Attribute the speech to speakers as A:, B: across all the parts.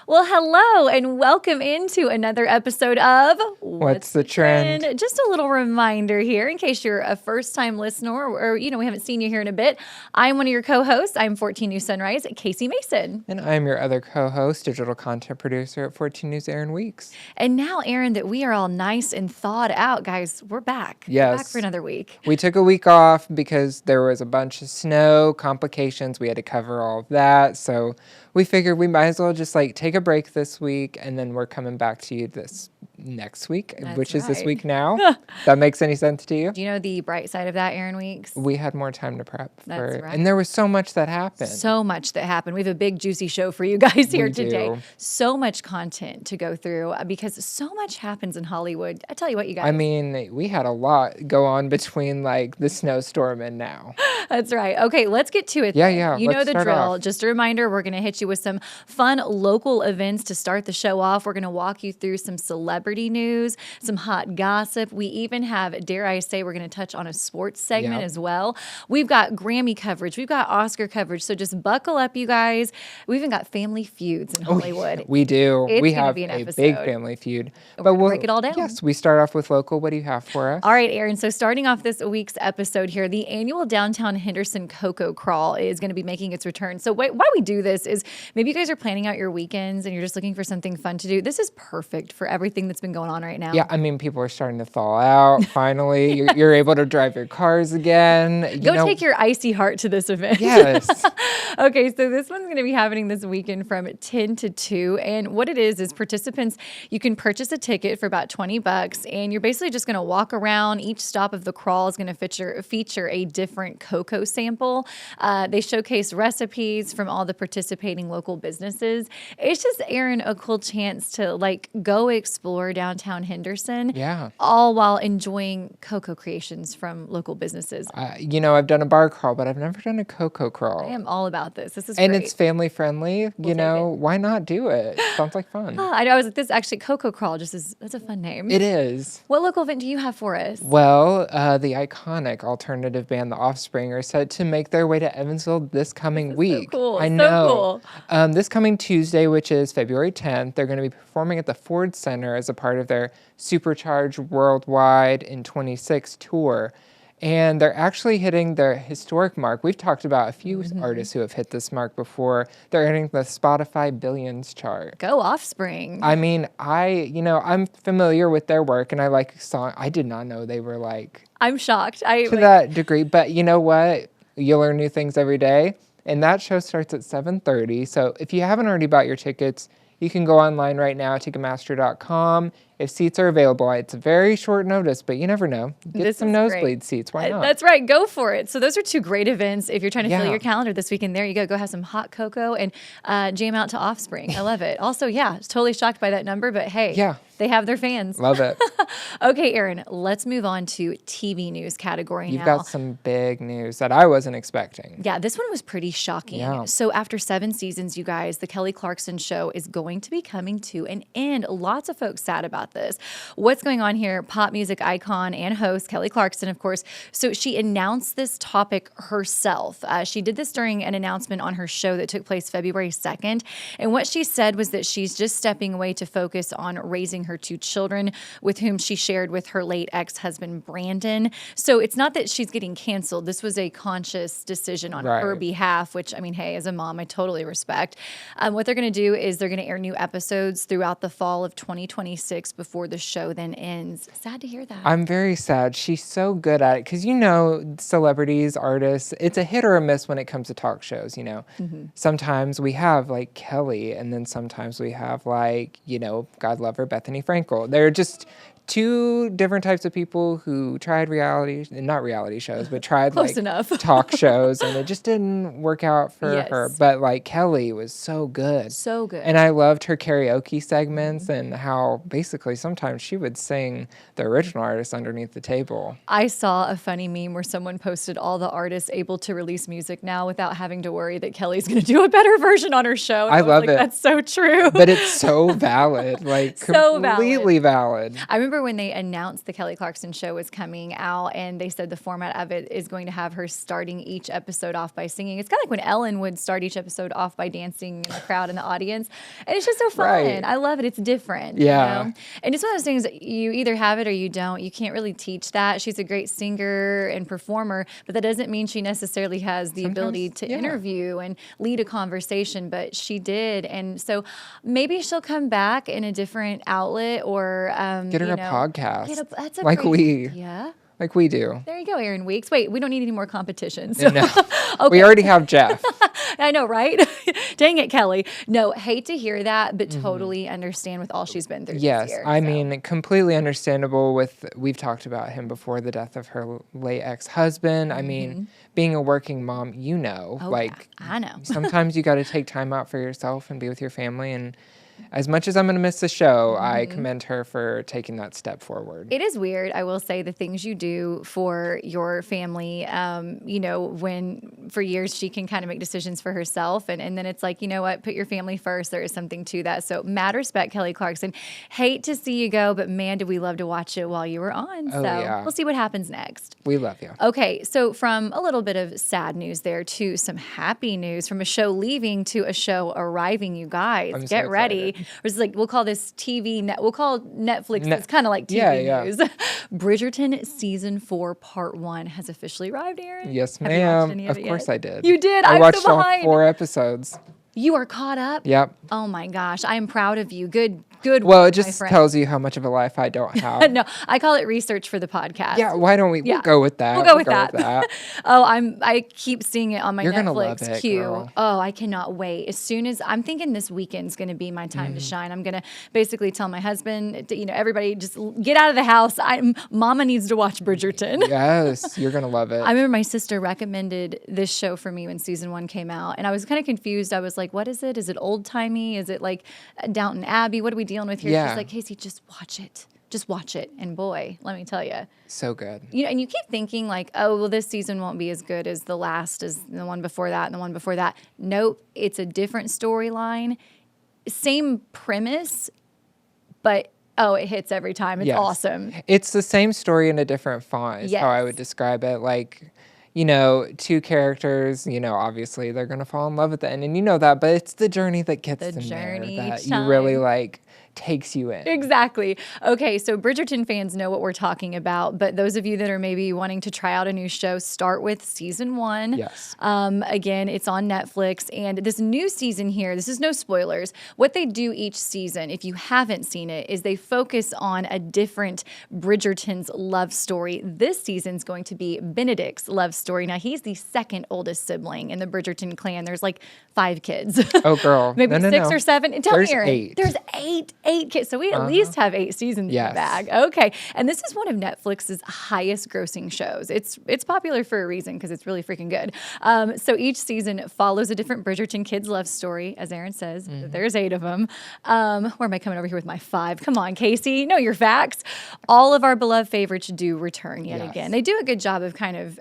A: Well, hello and welcome into another episode of
B: What's the Trend?
A: Just a little reminder here in case you're a first-time listener or we haven't seen you here in a bit. I'm one of your co-hosts. I'm 14 News Sunrise, Casie Mason.
B: And I'm your other co-host, digital content producer at 14 News, Aaron Weeks.
A: And now, Aaron, that we are all nice and thawed out, guys, we're back.
B: Yes.
A: We're back for another week.
B: We took a week off because there was a bunch of snow complications. We had to cover all of that. So we figured we might as well just take a break this week, and then we're coming back to you this next week, which is this week now. That makes any sense to you?
A: Do you know the bright side of that, Aaron Weeks?
B: We had more time to prep
A: That's right.
B: And there was so much that happened.
A: So much that happened. We have a big juicy show for you guys here today.
B: Do.
A: So much content to go through because so much happens in Hollywood. I tell you what, you guys.
B: I mean, we had a lot go on between the snowstorm and now.
A: That's right. Okay, let's get to it.
B: Yeah.
A: You know the drill.
B: Off.
A: Just a reminder, we're going to hit you with some fun local events to start the show off. We're going to walk you through some celebrity news, some hot gossip. We even have, dare I say, we're going to touch on a sports segment as well. We've got Grammy coverage. We've got Oscar coverage. So just buckle up, you guys. We even got family feuds in Hollywood.
B: We do.
A: It's
B: we
A: gonna
B: have
A: be an
B: a
A: episode.
B: big family feud.
A: But we'll break it all down.
B: Yes, we start off with local. What do you have for us?
A: All right, Aaron. So starting off this week's episode here, the annual Downtown Henderson Cocoa Crawl is going to be making its return. So why we do this is maybe you guys are planning out your weekends and you're just looking for something fun to do. This is perfect for everything that's been going on right now.
B: Yeah, I mean, people are starting to thaw out. Finally, you're able to drive your cars again.
A: Go take your icy heart to this event.
B: Yes.
A: Okay, so this one's going to be happening this weekend from 10 to 2. And what it is participants, you can purchase a ticket for about $20 and you're basically just going to walk around. Each stop of the crawl is going to feature a different cocoa sample. They showcase recipes from all the participating local businesses. It's just, Aaron, a cool chance to go explore downtown Henderson.
B: Yeah.
A: All while enjoying cocoa creations from local businesses.
B: I've done a bar crawl, but I've never done a cocoa crawl.
A: I am all about this. This is
B: and
A: great.
B: It's family friendly. Why not do it? Sounds like fun.
A: I know. I was like, this actually cocoa crawl. That's a fun name.
B: It is.
A: What local event do you have for us?
B: Well, the iconic alternative band, The Offspring, are set to make their way to Evansville this coming week.
A: So cool.
B: I know.
A: So cool.
B: This coming Tuesday, which is February 10th, they're going to be performing at the Ford Center as a part of their Supercharged Worldwide in 26 tour. And they're actually hitting their historic mark. We've talked about a few artists who have hit this mark before. They're hitting the Spotify Billions chart.
A: Go Offspring.
B: I mean, I'm familiar with their work, and I like song. I did not know they were
A: I'm shocked.
B: To that degree. But you know what? You learn new things every day. And that show starts at 7:30. So if you haven't already bought your tickets, you can go online right now, Ticketmaster.com. If seats are available, it's very short notice, but you never know. Get some nosebleed seats. Why not?
A: That's right. Go for it. So those are two great events. If you're trying to fill your calendar this weekend, there you go. Go have some hot cocoa and jam out to Offspring. I love it. Also, totally shocked by that number, but hey, they have their fans.
B: Love it.
A: Okay, Aaron, let's move on to TV news category now.
B: You've got some big news that I wasn't expecting.
A: Yeah, this one was pretty shocking.
B: Yeah.
A: So after 7 seasons, you guys, the Kelly Clarkson Show is going to be coming to an end. Lots of folks sad about this. What's going on here? Pop music icon and host Kelly Clarkson, of course. So she announced this topic herself. She did this during an announcement on her show that took place February 2nd. And what she said was that she's just stepping away to focus on raising her 2 children with whom she shared with her late ex-husband, Brandon. So it's not that she's getting canceled. This was a conscious decision on her behalf, which, I mean, hey, as a mom, I totally respect. What they're going to do is they're going to air new episodes throughout the fall of 2026 before the show then ends. Sad to hear that.
B: I'm very sad. She's so good at it because, celebrities, artists, it's a hit or a miss when it comes to talk shows, Sometimes we have Kelly, and then sometimes we have God love her, Bethany Frankel. They're just 2 different types of people who tried not reality shows, but tried
A: Close enough.
B: talk shows, and it just didn't work out for her. But Kelly was so good.
A: So good.
B: And I loved her karaoke segments and how basically sometimes she would sing the original artist underneath the table.
A: I saw a funny meme where someone posted all the artists able to release music now without having to worry that Kelly's going to do a better version on her show. And
B: I love it.
A: That's so true.
B: But it's so valid,
A: So
B: completely valid.
A: I remember remember when they announced the Kelly Clarkson Show was coming out, and they said the format of it is going to have her starting each episode off by singing. It's kind of like when Ellen would start each episode off by dancing in the crowd in the audience. And it's just so fun.
B: Right.
A: I love it. It's different.
B: Yeah.
A: You know? And it's one of those things that you either have it or you don't. You can't really teach that. She's a great singer and performer, but that doesn't mean she necessarily has the ability to interview and lead a conversation, but she did. And so maybe she'll come back in a different outlet, or
B: get her a podcast.
A: That's a
B: like
A: great
B: we.
A: idea.
B: Like we do.
A: There you go, Aaron Weeks. Wait, we don't need any more competitions.
B: No.
A: Okay.
B: We already have Jeff.
A: I know, right? Dang it, Kelly. No, hate to hear that, but totally understand with all she's been through
B: Yes,
A: this year.
B: I mean, completely understandable we've talked about him before, the death of her late ex-husband. I mean, being a working mom,
A: I know.
B: sometimes you got to take time out for yourself and be with your family. And as much as I'm going to miss the show, I commend her for taking that step forward.
A: It is weird, I will say, the things you do for your family. When for years she can kind of make decisions for herself, and then it's like, you know what, put your family first. There is something to that. So mad respect, Kelly Clarkson. Hate to see you go, but man, did we love to watch it while you were on.
B: Oh,
A: so
B: yeah.
A: We'll see what happens next.
B: We love you.
A: Okay, so from a little bit of sad news there to some happy news, from a show leaving to a show arriving, you guys.
B: I'm so
A: Get ready.
B: excited.
A: It's like, we'll call this we'll call Netflix, it's kind of like TV news. Bridgerton Season 4 Part 1 has officially arrived, Aaron.
B: Yes,
A: Have you watched any
B: ma'am.
A: it
B: Of course
A: yet?
B: I did.
A: You did?
B: I
A: I'm
B: watched
A: so
B: all
A: behind.
B: 4 episodes.
A: You are caught up?
B: Yep.
A: Oh my gosh, I am proud of you. Good
B: Well,
A: work,
B: it just tells you how much of a life I don't have.
A: No, I call it research for the podcast.
B: Yeah, why don't we?
A: Yeah.
B: We'll go with that.
A: We'll go with that. Oh, I keep seeing it on my
B: You're gonna love
A: Netflix
B: it,
A: queue.
B: girl.
A: Oh, I cannot wait. As soon as I'm thinking this weekend's going to be my time to shine. I'm going to basically tell my husband, everybody just get out of the house. Mama needs to watch Bridgerton.
B: Yes, you're gonna love it.
A: I remember my sister recommended this show for me when season 1 came out, and I was kind of confused. I was like, what is it? Is it old timey? Is it like Downton Abbey? What are we dealing with here?
B: Yeah.
A: She's like, Casie, just watch it. Just watch it. And boy, let me tell you.
B: So good.
A: And you keep thinking like, oh, well, this season won't be as good as the last, as the one before that and the one before that. Nope. It's a different storyline. Same premise, but it hits every time. It's awesome.
B: It's the same story in a different font is how I would describe it. Like, 2 characters, obviously they're going to fall in love at the end. And you know that, but it's the journey that gets them there that you really takes you in.
A: Exactly. Okay, so Bridgerton fans know what we're talking about, but those of you that are maybe wanting to try out a new show, start with season 1.
B: Yes.
A: Again, it's on Netflix, and this new season here, this is no spoilers. What they do each season, if you haven't seen it, is they focus on a different Bridgerton's love story. This season's going to be Benedict's love story. Now, he's the second oldest sibling in the Bridgerton clan. There's like 5 kids.
B: Oh, girl.
A: Maybe
B: No,
A: 6 or 7. And tell me, Aaron.
B: 8.
A: There's 8 kids. So we at least have 8 seasons in the bag. Okay. And this is one of Netflix's highest grossing shows. It's popular for a reason because it's really freaking good. So each season follows a different Bridgerton kids' love story. As Aaron says, there's 8 of them. Where am I coming over here with my 5? Come on, Casie. Know your facts. All of our beloved favorites do return yet again. They do a good job of kind of,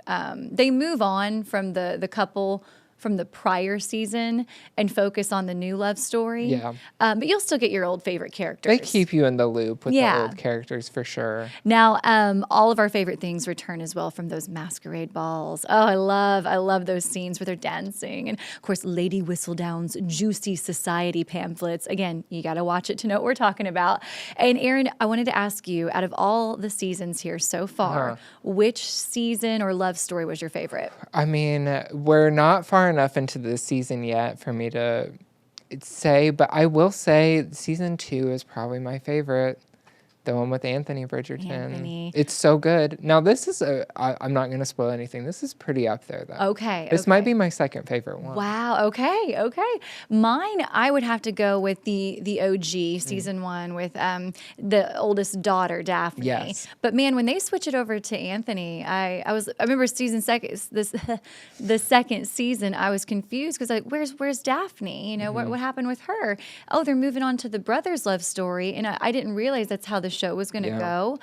A: they move on from the couple from the prior season and focus on the new love story.
B: Yeah.
A: But you'll still get your old favorite characters.
B: They keep you in the loop with the old characters for sure.
A: Now, all of our favorite things return as well from those masquerade balls. Oh, I love those scenes where they're dancing. And of course, Lady Whistledown's juicy society pamphlets. Again, you got to watch it to know what we're talking about. And Aaron, I wanted to ask you, out of all the seasons here so far, which season or love story was your favorite?
B: I mean, we're not far enough into this season yet for me to say, but I will say season 2 is probably my favorite. The one with Anthony Bridgerton. It's so good. Now, this is I'm not going to spoil anything. This is pretty up there, though.
A: Okay.
B: This might be my second favorite one.
A: Wow. Okay. Mine, I would have to go with the OG season 1 with the oldest daughter, Daphne.
B: Yes.
A: But man, when they switch it over to Anthony, I remember the second season, I was confused because where's Daphne? What happened with her? Oh, they're moving on to the brothers' love story, and I didn't realize that's how the show was going to go.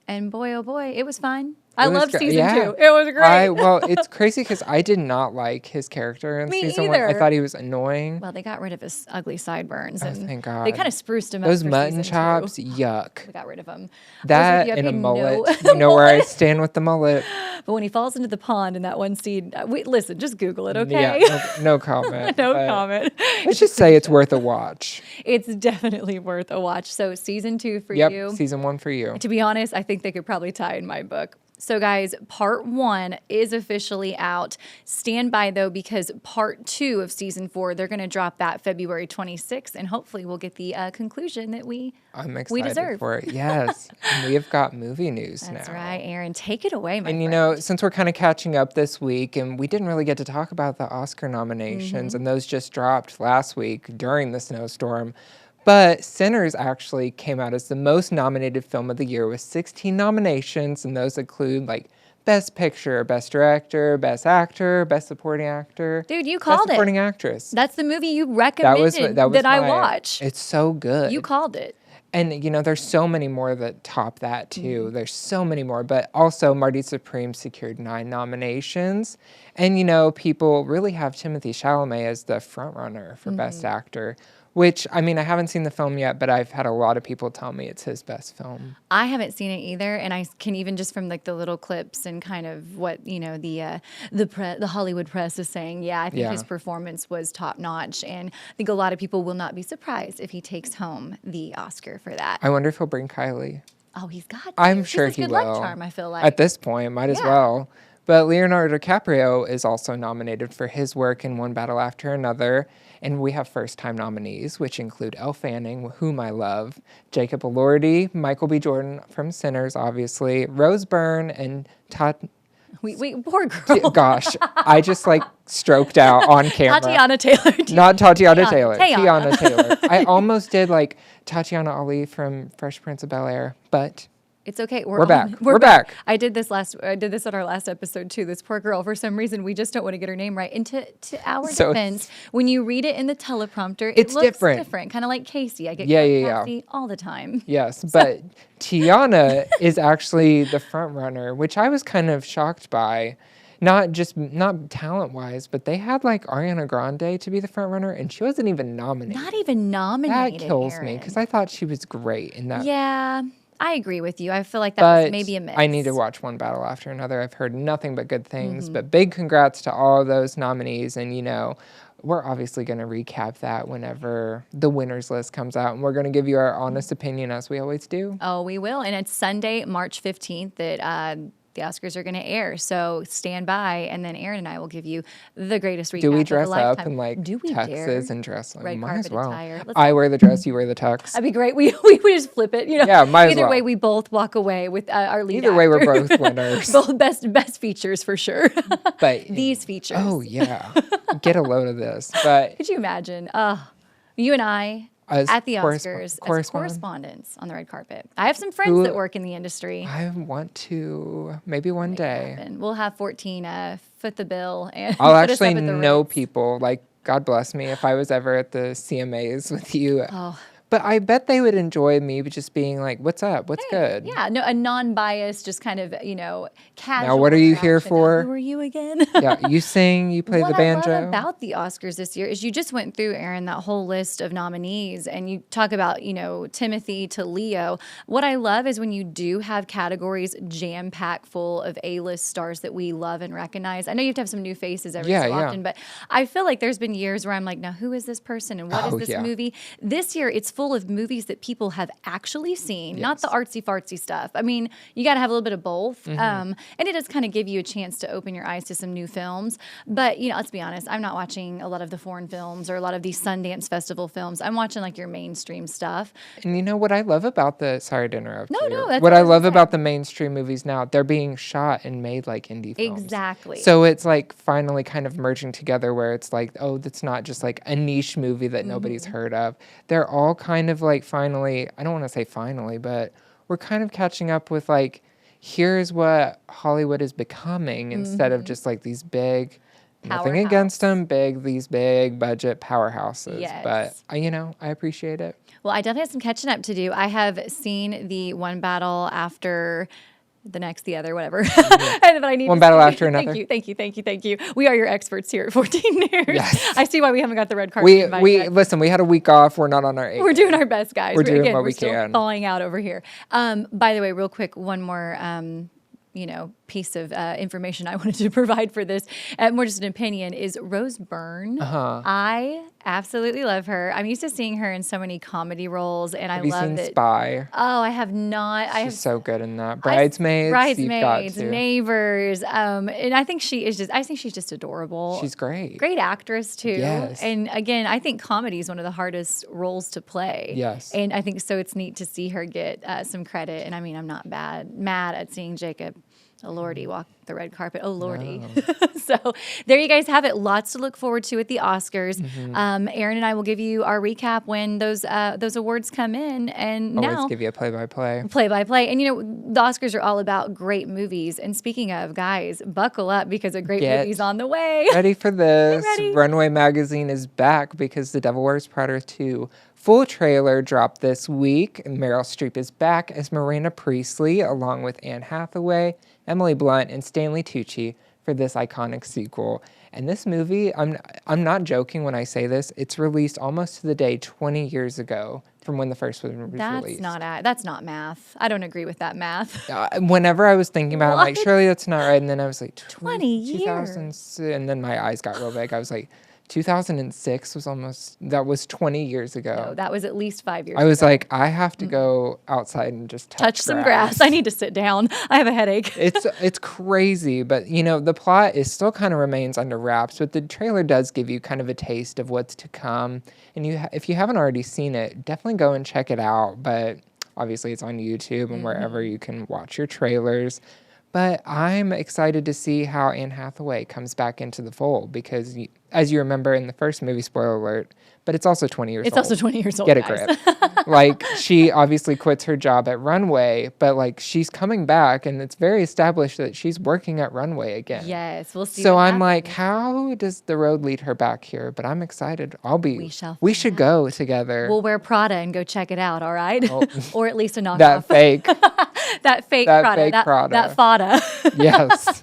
A: And boy, oh boy, it was fine. I loved
B: great.
A: season
B: Yeah.
A: 2. It was great.
B: Well, it's crazy because I did not like his character in
A: Me
B: season 1. I
A: either.
B: thought he was annoying.
A: Well, they got rid of his ugly sideburns,
B: Oh,
A: and
B: thank God.
A: they kind of spruced him up.
B: Those
A: for
B: mutton
A: season
B: chops,
A: 2.
B: yuck.
A: We got rid of him.
B: That and a mullet. You know where I stand with the mullet.
A: But when he falls into the pond in that one scene, listen, just Google it, okay?
B: Yeah, no comment.
A: No comment.
B: Let's just say it's worth a watch.
A: It's definitely worth a watch. So season 2 for
B: Yep,
A: you.
B: season 1 for you.
A: To be honest, I think they could probably tie in my book. So guys, part 1 is officially out. Stand by though, because part 2 of season 4, they're going to drop that February 26th, and hopefully we'll get the conclusion that
B: I'm excited
A: deserve.
B: for it. Yes, and we have got movie news now.
A: That's right, Aaron. Take it away, my friend.
B: And you know, since we're kind of catching up this week, and we didn't really get to talk about the Oscar nominations, and those just dropped last week during the snowstorm. But Sinners actually came out as the most nominated film of the year with 16 nominations, and those include like Best Picture, Best Director, Best Actor, Best Supporting Actor.
A: Dude, you called
B: Best
A: it.
B: Supporting Actress.
A: That's the movie you recommended that I watch.
B: It's so good.
A: You called it.
B: And, you know, there's so many more that top that, too. There's so many more. But also, Marty Supreme secured 9 nominations. And, you know, people really have Timothée Chalamet as the frontrunner for Best Actor, which, I mean, I haven't seen the film yet, but I've had a lot of people tell me it's his best film.
A: I haven't seen it either, and I can even just from like the little clips and kind of what, you know, the Hollywood press is saying, I think his performance was top notch, and I think a lot of people will not be surprised if he takes home the Oscar for that.
B: I wonder if he'll bring Kylie.
A: Oh, he's got to.
B: I'm sure
A: She's a
B: he
A: good
B: will.
A: luck charm, I feel like.
B: At this point, might as well. But Leonardo DiCaprio is also nominated for his work in One Battle After Another. And we have first-time nominees, which include Elle Fanning, whom I love, Jacob Elordi, Michael B. Jordan from Sinners, obviously, Rose Byrne, and
A: Poor girl.
B: Gosh, I just like stroked out on camera.
A: Tatiana Taylor.
B: Not Tatiana Taylor.
A: Tiana.
B: Tiana Taylor. I almost did like Tatiana Ali from Fresh Prince of Bel-Air, but
A: It's okay.
B: We're back. We're back.
A: I did this on our last episode too. This poor girl, for some reason, we just don't want to get her name right. And to our defense, when you read it in the teleprompter, it looks different. Kind of like Casie. I get Casie all the time.
B: Yes, but Tiana is actually the front runner, which I was kind of shocked by. Not talent-wise, but they had like Ariana Grande to be the front runner, and she wasn't even nominated.
A: Not even nominated.
B: That kills me because I thought she was great in that.
A: Yeah. I agree with you. I feel like that was maybe a miss.
B: I need to watch One Battle After Another. I've heard nothing but good things. But big congrats to all of those nominees. And, you know, we're obviously going to recap that whenever the winners list comes out. And we're going to give you our honest opinion as we always do.
A: Oh, we will. And it's Sunday, March 15th that the Oscars are going to air. So stand by, and then Aaron and I will give you the greatest recap.
B: Do we dress
A: of a
B: up
A: lifetime.
B: in like tuxes and dress?
A: Red
B: Might as
A: carpet
B: well.
A: attire.
B: I wear the dress, you wear the tux.
A: That'd be great. We would just flip it. You know.
B: Yeah, might as
A: Either
B: well.
A: way, we both walk away with our lead.
B: Either way, we're
A: actor.
B: both winners.
A: Both best features for sure.
B: But
A: these features.
B: Oh yeah, get a load of this. But
A: could you imagine? You and I. At the Oscars as correspondents on the red carpet. I have some friends that work in the industry.
B: I want to maybe one day.
A: We'll have 14 foot the bill and
B: I'll
A: put us
B: actually
A: up at the
B: know
A: Ritz.
B: people. Like, God bless me if I was ever at the CMAs with you.
A: Oh.
B: But I bet they would enjoy me just being like, "What's up? What's good?"
A: Yeah, no, a non-biased, just kind of casual.
B: Now, what are you here
A: interaction.
B: for?
A: Who are you again?
B: Yeah, you sing, you play the banjo.
A: What I love about the Oscars this year is you just went through, Aaron, that whole list of nominees, and you talk about Timothy to Leo. What I love is when you do have categories jam-packed full of A-list stars that we love and recognize. I know you have to have some new faces every so often, but I feel like there's been years where I'm like, now who is this person and what is this movie? This year, it's full of movies that people have actually seen, not the artsy-fartsy stuff. I mean, you got to have a little bit of both. And it does kind of give you a chance to open your eyes to some new films. But, let's be honest, I'm not watching a lot of the foreign films or a lot of these Sundance Festival films. I'm watching like your mainstream stuff.
B: And you know what I love about sorry to interrupt you.
A: No, that's
B: what I love about the mainstream movies now, they're being shot and made like indie films.
A: Exactly.
B: So it's like finally kind of merging together where it's like, oh, that's not just like a niche movie that nobody's heard of. They're all kind of like finally, I don't want to say finally, but we're kind of catching up with like, here's what Hollywood is becoming instead of just like these big Nothing against them, these big budget powerhouses.
A: Yes.
B: But, I appreciate it.
A: Well, I definitely have some catching up to do. I have seen the one battle after the next, the other, whatever. But I need
B: one battle after another.
A: Thank you. We are your experts here at 14 News.
B: Yes.
A: I see why we haven't got the red carpet invite yet.
B: Listen, we had a week off. We're not on our 8th.
A: We're doing our best, guys.
B: We're doing what we
A: still
B: can.
A: Thawing out over here. By the way, real quick, one more piece of information I wanted to provide for this, more just an opinion, is Rose Byrne. I absolutely love her. I'm used to seeing her in so many comedy roles, and
B: Have
A: I
B: you
A: love
B: seen
A: it.
B: Spy?
A: Oh, I have not.
B: She's so good in that. Bridesmaids, you've got to.
A: Neighbors, and I think she's just adorable.
B: She's great.
A: Great actress too.
B: Yes.
A: And again, I think comedy is one of the hardest roles to play.
B: Yes.
A: And I think so. It's neat to see her get some credit. And I mean, I'm not mad at seeing Jacob Elordi walk the red carpet. Oh, Lordy. No. So there you guys have it. Lots to look forward to at the Oscars. Aaron and I will give you our recap when those awards come in. And
B: always give you a play-by-play.
A: Play-by-play. And, the Oscars are all about great movies. And speaking of, guys, buckle up because a great movie's on the way.
B: Ready for this.
A: Ready?
B: Runway Magazine is back because The Devil Wears Prada 2 full trailer dropped this week. And Meryl Streep is back as Miranda Priestley, along with Anne Hathaway, Emily Blunt, and Stanley Tucci for this iconic sequel. And this movie, I'm not joking when I say this, it's released almost to the day 20 years ago from when the first one was released.
A: That's not math. I don't agree with that math.
B: Whenever I was thinking about it, I'm like, surely that's not right. And then I was like,
A: 20 years.
B: And then my eyes got real big. I was like, 2006 was 20 years ago.
A: No, that was at least 5 years ago.
B: I was like, I have to go outside and just touch
A: some grass. I need to sit down. I have a headache.
B: It's crazy, but the plot is still kind of remains under wraps, but the trailer does give you kind of a taste of what's to come. And if you haven't already seen it, definitely go and check it out. But obviously it's on YouTube and wherever you can watch your trailers. But I'm excited to see how Anne Hathaway comes back into the fold because, as you remember in the first movie, spoiler alert, but it's also 20 years old.
A: It's also 20 years old,
B: Get a
A: guys.
B: grip. She obviously quits her job at Runway, but, she's coming back, and it's very established that she's working at Runway again.
A: Yes, we'll see.
B: So I'm like, how does the road lead her back here? But I'm excited. We should go together.
A: We'll wear Prada and go check it out, all right? Oh. Or at least a knockoff.
B: That fake.
A: that fake Prada. That fada.
B: Yes.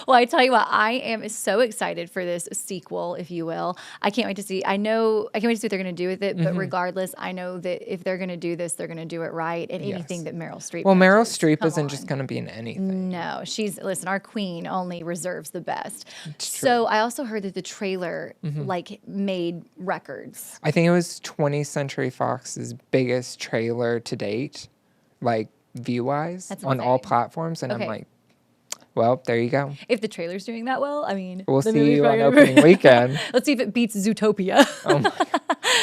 A: Well, I tell you what, I am so excited for this sequel, if you will. I can't wait to see. I can't wait to see what they're going to do with it. But regardless, I know that if they're going to do this, they're going to do it right. And anything that Meryl Streep.
B: Well, Meryl Streep isn't just going to be in anything.
A: No, our queen only reserves the best. So I also heard that the trailer made records.
B: I think it was 20th Century Fox's biggest trailer to date, view-wise, on all platforms. And I'm like, well, there you go.
A: If the trailer's doing that well, I mean,
B: we'll see you on opening weekend.
A: Let's see if it beats Zootopia.
B: Oh my God.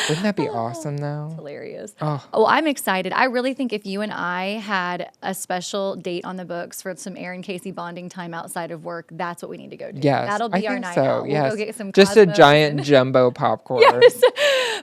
B: Wouldn't that be awesome, though?
A: It's hilarious. Oh, I'm excited. I really think if you and I had a special date on the books for some Aaron Casey bonding time outside of work, that's what we need to go do.
B: Yes,
A: that'll be our night out.
B: Yes.
A: We'll go get some
B: just a giant jumbo popcorn.
A: Yes,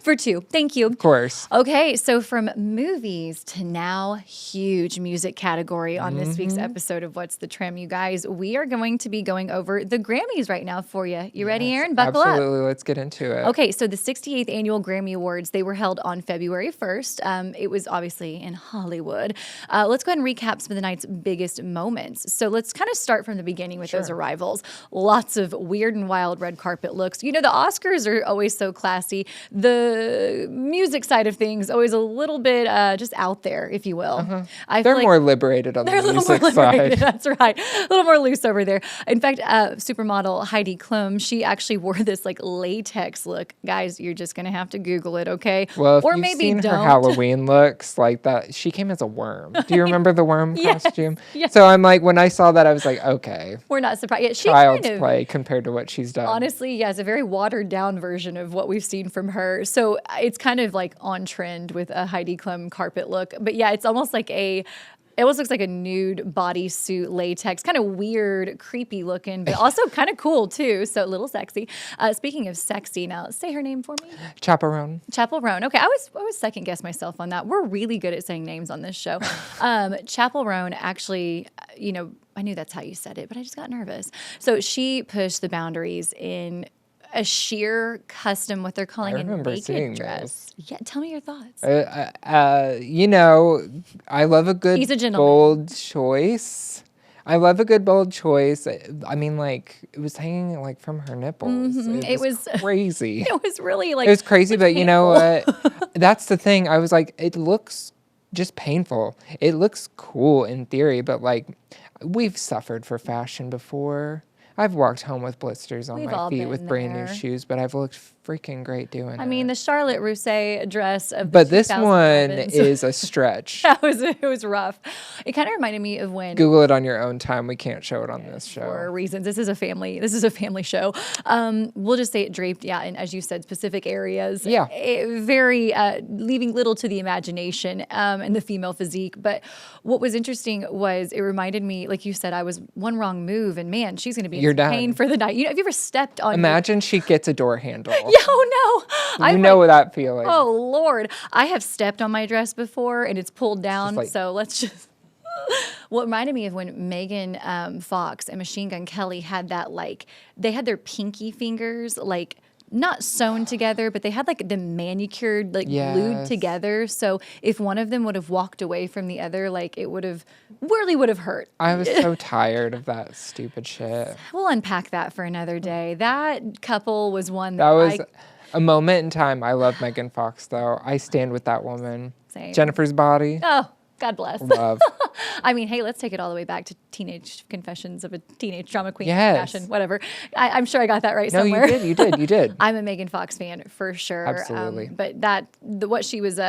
A: for two. Thank you.
B: Of course.
A: Okay, so from movies to now huge music category on this week's episode of What's the Trim, you guys. We are going to be going over the Grammys right now for you. You ready, Aaron? Buckle up.
B: Absolutely. Let's get into it.
A: Okay, so the 68th Annual Grammy Awards, they were held on February 1st. It was obviously in Hollywood. Let's go ahead and recap some of the night's biggest moments. So let's kind of start from the beginning with those arrivals. Lots of weird and wild red carpet looks. The Oscars are always so classy. The music side of things, always a little bit just out there, if you will.
B: They're more liberated on the music side.
A: That's right. A little more loose over there. In fact, supermodel Heidi Klum, she actually wore this latex look. Guys, you're just going to have to Google it, okay?
B: Well, if you've seen her Halloween looks like that, she came as a worm. Do you remember the worm costume?
A: Yes.
B: So I'm like, when I saw that, I was like, okay.
A: We're not surprised. Yeah, she
B: Child's play compared to what she's done.
A: Honestly, it's a very watered down version of what we've seen from her. So it's kind of on trend with a Heidi Klum carpet look. But yeah, it's almost like it almost looks like a nude bodysuit latex, kind of weird, creepy looking, but also kind of cool too. So a little sexy. Speaking of sexy, now say her name for me.
B: Chaperone.
A: Chaperone. Okay, I was second guess myself on that. We're really good at saying names on this show. Chaperone actually, I knew that's how you said it, but I just got nervous. So she pushed the boundaries in a sheer custom, what they're calling a naked dress. Yeah, tell me your thoughts.
B: You know, I love a good
A: He's a gentleman.
B: bold choice. I love a good bold choice. I mean, like, it was hanging like from her nipples. It was crazy.
A: It was really like
B: it was crazy, but
A: painful.
B: You know what? That's the thing. I was like, it looks just painful. It looks cool in theory, but like, we've suffered for fashion before. I've walked home with blisters on my feet with brand new shoes, but I've looked freaking great doing it.
A: I mean, the Charlotte Russe dress of
B: but this one is a stretch.
A: It was rough. It kind of reminded me of when
B: Google it on your own time. We can't show it on this show
A: for reasons. This is a family show. We'll just say it draped, and as you said, specific areas.
B: Yeah,
A: very leaving little to the imagination and the female physique. But what was interesting was it reminded me, like you said, I was one wrong move, and man, she's going to be in pain for the night. You know, have you ever stepped on?
B: Imagine she gets a door handle.
A: Oh no!
B: You know that feeling.
A: Oh Lord! I have stepped on my dress before and it's pulled down. So let's just. What reminded me of when Megan Fox and Machine Gun Kelly had that, like, they had their pinky fingers like not sewn together, but they had like them manicured, like glued together. So if one of them would have walked away from the other, like it would have hurt.
B: I was so tired of that stupid shit.
A: We'll unpack that for another day. That couple was one that
B: was a moment in time. I love Megan Fox though. I stand with that woman.
A: Same.
B: Jennifer's Body.
A: Oh, God bless.
B: Love.
A: I mean, hey, let's take it all the way back to Teenage Confessions of a Teenage Drama Queen.
B: Yes.
A: Fashion, whatever. I'm sure I got that right somewhere.
B: No, you did.
A: I'm a Megan Fox fan for sure.
B: Absolutely.
A: But what she was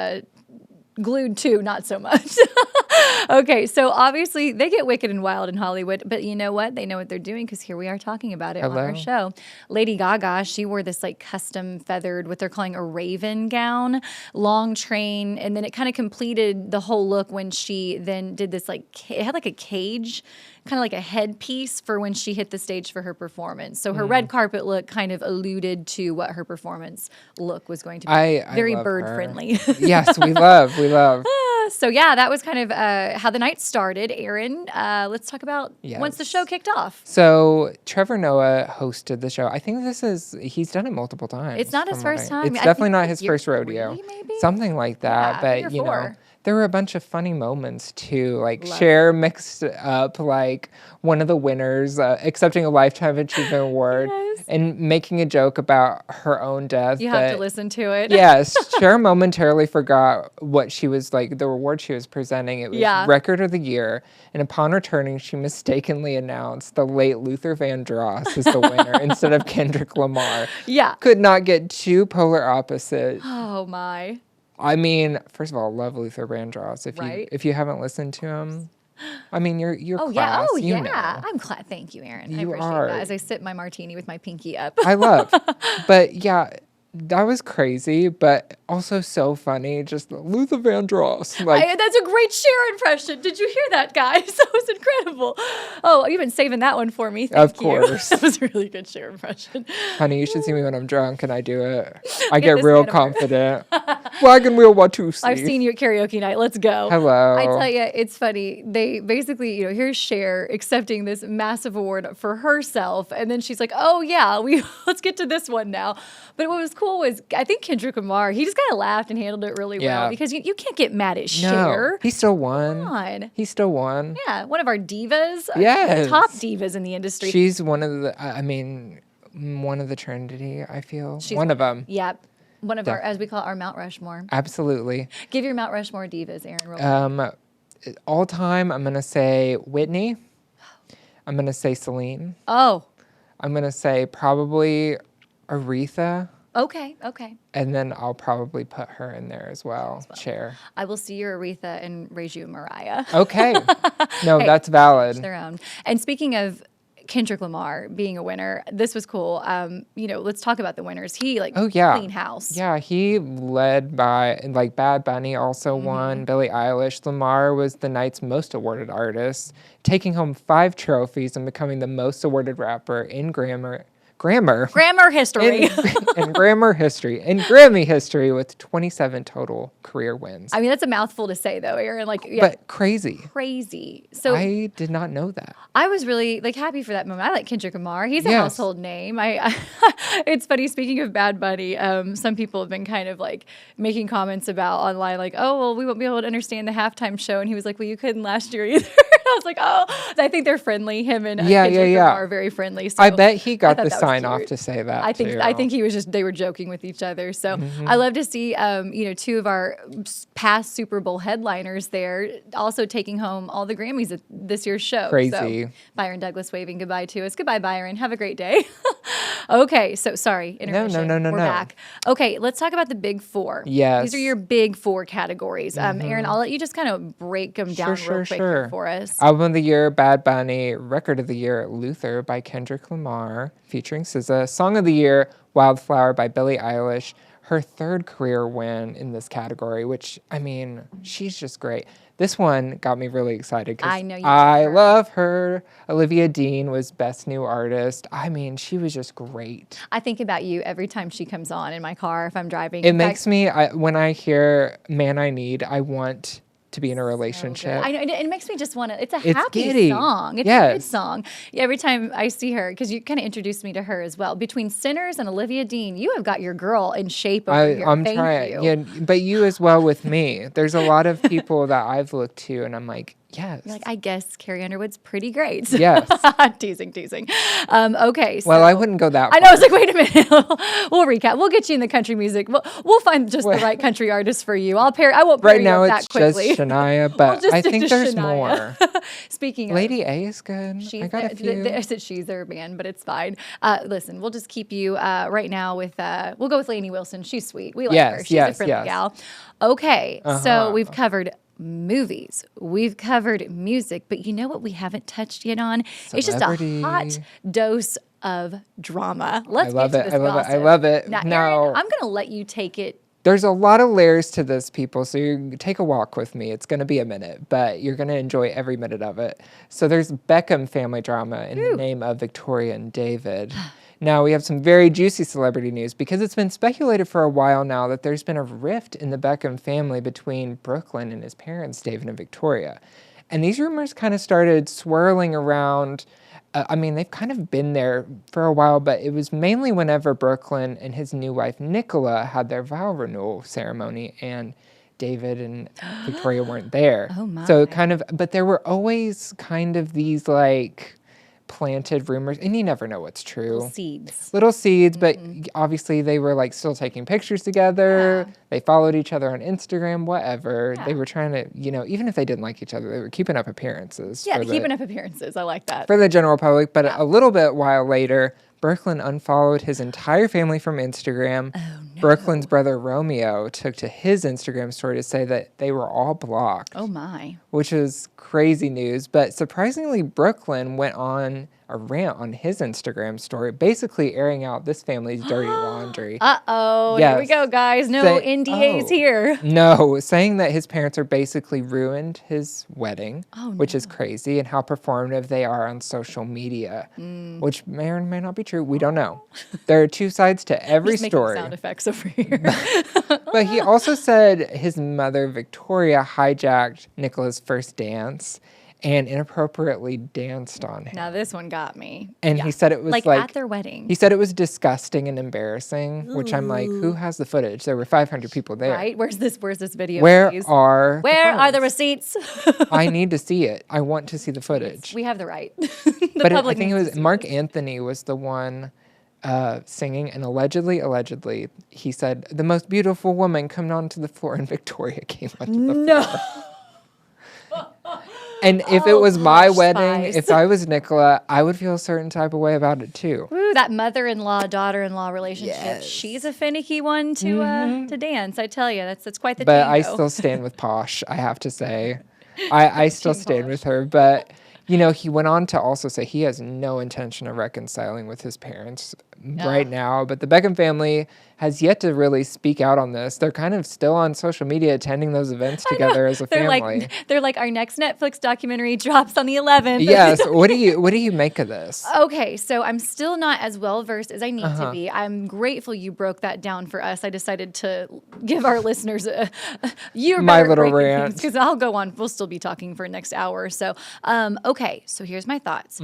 A: glued to, not so much. Okay, so obviously they get wicked and wild in Hollywood, but you know what? They know what they're doing because here we are talking about it on our show. Lady Gaga, she wore this like custom feathered, what they're calling a raven gown, long train, and then it kind of completed the whole look when she then did this like, it had like a cage, kind of like a headpiece for when she hit the stage for her performance. So her red carpet look kind of alluded to what her performance look was going to be. Very bird friendly.
B: Yes, we love.
A: So yeah, that was kind of how the night started. Aaron, let's talk about once the show kicked off.
B: So Trevor Noah hosted the show. I think he's done it multiple times.
A: It's not his first time.
B: It's definitely not his first rodeo.
A: Maybe?
B: Something like that. But you know, there were a bunch of funny moments too. Like Cher mixed up like one of the winners accepting a Lifetime Achievement Award and making a joke about her own death.
A: You have to listen to it.
B: Yes, Cher momentarily forgot what she was like, the reward she was presenting. It was Record of the Year. And upon returning, she mistakenly announced the late Luther Vandross is the winner instead of Kendrick Lamar.
A: Yeah.
B: Could not get two polar opposites.
A: Oh my.
B: I mean, first of all, love Luther Vandross. If you haven't listened to him, I mean, you're class. You know.
A: I'm glad. Thank you, Aaron. I appreciate that as I sip my martini with my pinky up.
B: I love. But yeah, that was crazy, but also so funny. Just Luther Vandross.
A: That's a great Cher impression. Did you hear that, guys? That was incredible. Oh, you've been saving that one for me. Thank you. Of course. That was a really good Cher impression.
B: Honey, you should see me when I'm drunk and I do it. I get real confident. Wagon wheel Watusi.
A: I've seen you at karaoke night. Let's go.
B: Hello.
A: I tell you, it's funny. They basically, here's Cher accepting this massive award for herself. And then she's like, oh, yeah, let's get to this one now. But what was cool was, I think Kendrick Lamar, he just kind of laughed and handled it really well because you can't get mad at Cher.
B: He still won.
A: Come on.
B: He still won.
A: Yeah, one of our divas.
B: Yes.
A: Top divas in the industry.
B: She's one of the, one of the Trinity, I feel. One of them.
A: Yep. One of our, as we call it, our Mount Rushmore.
B: Absolutely.
A: Give your Mount Rushmore divas, Aaron.
B: All time, I'm going to say Whitney. I'm going to say Celine.
A: Oh.
B: I'm going to say probably Aretha.
A: Okay.
B: And then I'll probably put her in there as well. Cher.
A: I will see your Aretha and raise you a Mariah.
B: Okay. No, that's valid.
A: Their own. And speaking of Kendrick Lamar being a winner, this was cool. Let's talk about the winners. He clean house.
B: Yeah, he led by Bad Bunny also won. Billie Eilish. Lamar was the night's most awarded artist, taking home 5 trophies and becoming the most awarded rapper in
A: Grammar history.
B: and grammar history and Grammy history with 27 total career wins.
A: I mean, that's a mouthful to say, though, Aaron. Like, yeah,
B: but crazy.
A: So
B: I did not know that.
A: I was really like happy for that moment. I like Kendrick Lamar. He's a
B: Yes.
A: household name. It's funny. Speaking of Bad Bunny, some people have been kind of like making comments about online, like, oh, well, we won't be able to understand the halftime show. And he was like, well, you couldn't last year either. I was like, oh, I think they're friendly. Him and Kendrick Lamar are very friendly. So
B: I bet he got the sign off to say that.
A: I think he was just, they were joking with each other. So I love to see, two of our past Super Bowl headliners there also taking home all the Grammys at this year's show.
B: Crazy.
A: So, Byron Douglas waving goodbye to us. Goodbye, Byron. Have a great day. Okay, so sorry, intermission.
B: No.
A: We're back. Okay, let's talk about the big four.
B: Yes.
A: These are your big four categories. Aaron, I'll let you just kind of break them down real quick here for us.
B: Album of the Year, Bad Bunny. Record of the Year, Luther by Kendrick Lamar featuring SZA. Song of the Year, Wildflower by Billie Eilish. Her third career win in this category, which, I mean, she's just great. This one got me really excited because I love her. Olivia Dean was Best New Artist. I mean, she was just great.
A: I think about you every time she comes on in my car if I'm driving.
B: It makes me, when I hear Man I Need, I want to be in a relationship.
A: I know, it makes me just want to, it's a happy
B: giddy.
A: song. It's a good song. Every time I see her, because you kind of introduced me to her as well. Between Sinners and Olivia Dean, you have got your girl in shape over here.
B: I'm trying. Yeah, but you as well with me. There's a lot of people that I've looked to and I'm like, yes.
A: You're like, I guess Carrie Underwood's pretty great.
B: Yes.
A: teasing. Okay. So,
B: well, I wouldn't go that far.
A: I know. I was like, wait a minute. We'll recap. We'll get you in the country music. We'll find just the right country artist for you. I won't pair
B: right now
A: you up that quickly.
B: Just Shania, but I think there's more.
A: Speaking of,
B: Lady A is good. I got a few.
A: I said she's their band, but it's fine. Listen, we'll just keep you right now with, we'll go with Lainey Wilson. She's sweet. We like her. She's a friendly gal. Okay. So we've covered movies, we've covered music, but you know what we haven't touched yet on? It's just a hot dose of drama. Let's get to this gossip.
B: I love it.
A: Now, Aaron, I'm going to let you take it.
B: There's a lot of layers to this, people, so you take a walk with me. It's going to be a minute, but you're going to enjoy every minute of it. So there's Beckham family drama in the name of Victoria and David. Now, we have some very juicy celebrity news because it's been speculated for a while now that there's been a rift in the Beckham family between Brooklyn and his parents, David and Victoria. And these rumors kind of started swirling around. I mean, they've kind of been there for a while, but it was mainly whenever Brooklyn and his new wife, Nicola, had their vow renewal ceremony, and David and Victoria weren't there.
A: Oh, my.
B: So but there were always kind of these, like, planted rumors, and you never know what's true. Little seeds, but obviously they were like still taking pictures together. They followed each other on Instagram, whatever. They were trying to, even if they didn't like each other, they were keeping up appearances.
A: Keeping up appearances. I like that.
B: For the general public, but a little bit while later, Brooklyn unfollowed his entire family from Instagram. Oh, no. Brooklyn's brother Romeo took to his Instagram story to say that they were all blocked.
A: Oh, my.
B: Which is crazy news. But surprisingly, Brooklyn went on a rant on his Instagram story, basically airing out this family's dirty laundry.
A: Uh-oh. Yes. Here we go, guys. No NDAs here.
B: No, saying that his parents are basically ruined his wedding, which is crazy, and how performative they are on social media, which may or may not be true. We don't know. There are two sides to every story.
A: Sound effects over here.
B: But he also said his mother, Victoria, hijacked Nicola's first dance and inappropriately danced on him.
A: Now this one got me.
B: And he said it was like
A: at their wedding.
B: He said it was disgusting and embarrassing, which I'm like, who has the footage? There were 500 people there.
A: Right? Where's this video?
B: Where
A: please?
B: are
A: the receipts?
B: I need to see it. I want to see the footage.
A: We have the right.
B: But I think it was Mark Anthony was the one singing, and allegedly, he said, the most beautiful woman come onto the floor, and Victoria came onto the floor. And if it was my wedding, if I was Nicola, I would feel a certain type of way about it too.
A: Ooh, that mother-in-law, daughter-in-law relationship. She's a finicky one to dance. I tell you, that's quite the tango.
B: But I still stand with Posh, I have to say. I still stand with her. But, he went on to also say he has no intention of reconciling with his parents right now. But the Beckham family has yet to really speak out on this. They're kind of still on social media attending those events together as a family.
A: They're like, our next Netflix documentary drops on the 11th.
B: Yes. What do you make of this?
A: Okay, so I'm still not as well versed as I need to be. I'm grateful you broke that down for us. I decided to give our listeners
B: my little rant,
A: because I'll go on. We'll still be talking for the next hour or so. Okay, so here's my thoughts.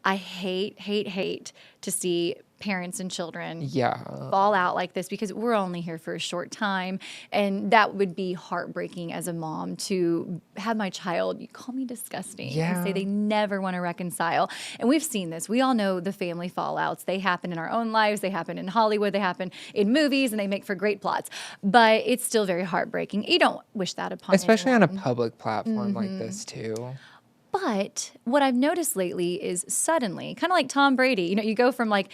A: I hate to see parents and children fall out like this, because we're only here for a short time, and that would be heartbreaking as a mom to have my child, you call me disgusting, and say they never want to reconcile. And we've seen this. We all know the family fallouts. They happen in our own lives. They happen in Hollywood. They happen in movies, and they make for great plots. But it's still very heartbreaking. You don't wish that upon
B: especially
A: anyone.
B: on a public platform like this too.
A: But what I've noticed lately is suddenly, kind of like Tom Brady, you go from like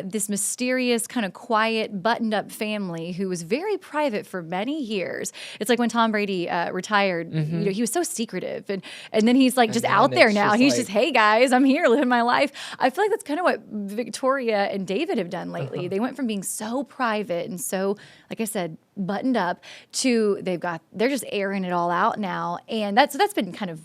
A: this mysterious, kind of quiet, buttoned up family who was very private for many years. It's like when Tom Brady retired, he was so secretive. And then he's like just out there now. He's just, hey guys, I'm here living my life. I feel like that's kind of what Victoria and David have done lately. They went from being so private and so, like I said, buttoned up to they're just airing it all out now. And that's been kind of